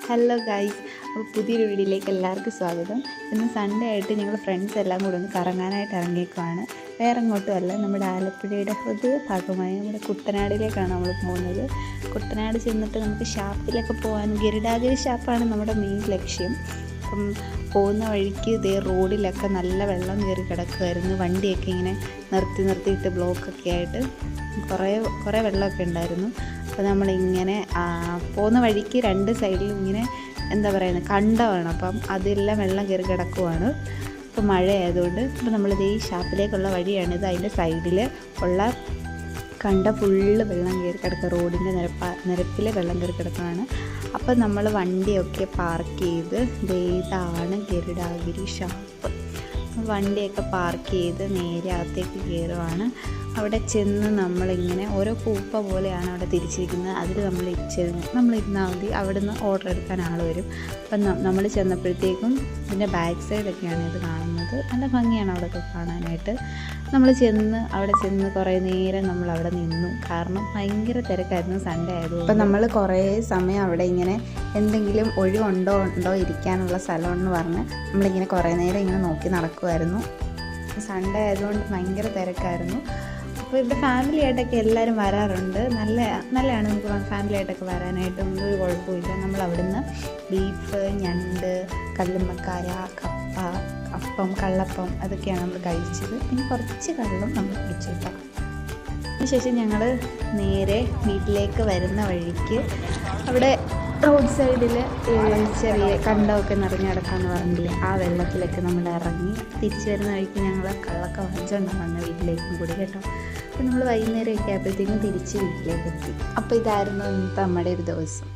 Hello guys, അപ്പോൾ പുതിയൊരു വീഡിയോയിലേക്ക് എല്ലാവർക്കും സ്വാഗതം. ഇന്ന് സൺഡേ ആയിട്ട് ഞങ്ങൾ ഫ്രണ്ട്സ് എല്ലാം കൂടെ ഒന്ന് കറങ്ങാനായിട്ട് ഇറങ്ങിയേക്കുവാണ്. വേറെ എങ്ങോട്ടും അല്ല, നമ്മുടെ ആലപ്പുഴയുടെ ഹൃദയഭാഗമായ നമ്മുടെ കുട്ടനാടിലേക്കാണ് നമ്മൾ പോകുന്നത്. കുട്ടനാട് ചെന്നിട്ട് നമുക്ക് ഷാപ്പിലൊക്കെ പോകാൻ, ഗരുഡാഗിരി ഷാപ്പാണ് നമ്മുടെ മെയിൻ ലക്ഷ്യം. അപ്പം പോകുന്ന വഴിക്ക് ഇതേ റോഡിലൊക്കെ നല്ല വെള്ളം കയറി കിടക്കുമായിരുന്നു. വണ്ടിയൊക്കെ ഇങ്ങനെ നിർത്തിയിട്ട് ബ്ലോക്കൊക്കെ ആയിട്ട് കുറേ വെള്ളമൊക്കെ ഉണ്ടായിരുന്നു. അപ്പോൾ നമ്മളിങ്ങനെ പോകുന്ന വഴിക്ക് രണ്ട് സൈഡിലും ഇങ്ങനെ എന്താ പറയുന്നത്, കണ്ടമാണ്. അപ്പം അതെല്ലാം വെള്ളം കയറി കിടക്കുവാണ്. ഇപ്പോൾ മഴ ആയതുകൊണ്ട് ഇപ്പോൾ നമ്മളിത് ഈ ഷാപ്പിലേക്കുള്ള വഴിയാണിത്. അതിൻ്റെ സൈഡിൽ ഉള്ള കണ്ട ഫുള്ള് വെള്ളം കയറി കിടക്കുക, റോഡിൻ്റെ നിരപ്പിലെ വെള്ളം കയറി കിടക്കുകയാണ്. അപ്പം നമ്മൾ വണ്ടിയൊക്കെ പാർക്ക് ചെയ്ത് ഇതാണ് ഗരുഡാഗിരി ഷാപ്പ്. വണ്ടിയൊക്കെ പാർക്ക് ചെയ്ത് നേരെ അകത്തേക്ക് കയറുവാണ്. അവിടെ ചെന്ന് നമ്മളിങ്ങനെ ഓരോ കൂപ്പ പോലെയാണ് അവിടെ തിരിച്ചിരിക്കുന്നത്. അതിൽ നമ്മളിരുന്നാൽ മതി. അവിടെ നിന്ന് ഓർഡർ എടുക്കാൻ ആൾ വരും. അപ്പം നമ്മൾ ചെന്നപ്പോഴത്തേക്കും ഇതിൻ്റെ ബാക്ക് സൈഡൊക്കെയാണ് ഇത് കാണുന്നത്. നല്ല ഭംഗിയാണ് അവിടെയൊക്കെ കാണാനായിട്ട്. അവിടെ ചെന്ന് കുറേ നേരം നമ്മൾ അവിടെ നിന്നു. കാരണം ഭയങ്കര തിരക്കായിരുന്നു, സൺഡേ ആയതുകൊണ്ട്. അപ്പം നമ്മൾ കുറേ സമയം അവിടെ ഇങ്ങനെ എന്തെങ്കിലും ഒഴിവുണ്ടോ ഇരിക്കാനുള്ള സ്ഥലമെന്ന് പറഞ്ഞ് നമ്മളിങ്ങനെ കുറേ നേരം ഇങ്ങനെ നോക്കി നടക്കുമായിരുന്നു. സൺഡേ ആയതുകൊണ്ട് ഭയങ്കര തിരക്കായിരുന്നു. അപ്പോൾ ഇവിടെ ഫാമിലി ആയിട്ടൊക്കെ എല്ലാവരും വരാറുണ്ട്. നല്ലതാണ് നമുക്ക് ഫാമിലി ആയിട്ടൊക്കെ വരാനായിട്ടൊന്നും ഒരു കുഴപ്പമില്ല. നമ്മൾ അവിടുന്ന് ബീഫ്, ഞണ്ട്, കല്ലുമ്മക്കായ, കപ്പ, അപ്പം, കള്ളപ്പം അതൊക്കെയാണ് നമ്മൾ കഴിച്ചത്. പിന്നെ കുറച്ച് കള്ളും നമ്മൾ കുടിച്ചു കിട്ടാം. അതിനുശേഷം ഞങ്ങൾ നേരെ വീട്ടിലേക്ക് വരുന്ന വഴിക്ക് അവിടെ റോഡ് സൈഡിൽ ചെറിയ കണ്ടമൊക്കെ നിറഞ്ഞു കിടക്കാമെന്ന് പറഞ്ഞില്ലേ, ആ വെള്ളത്തിലൊക്കെ നമ്മൾ ഇറങ്ങി തിരിച്ചു വരുന്ന വഴിക്ക് ഞങ്ങൾ കള്ളൊക്കെ വാങ്ങിച്ചുകൊണ്ടാണ് വന്ന വീട്ടിലേക്കും കൂടി കേട്ടോ. അപ്പോൾ നമ്മൾ വൈകുന്നേരമൊക്കെ ആയപ്പോഴത്തേക്കും തിരിച്ച് വീട്ടിലേക്ക് എത്തി. അപ്പോൾ ഇതായിരുന്നു ഇന്നത്തെ നമ്മുടെ ഒരു ദിവസം.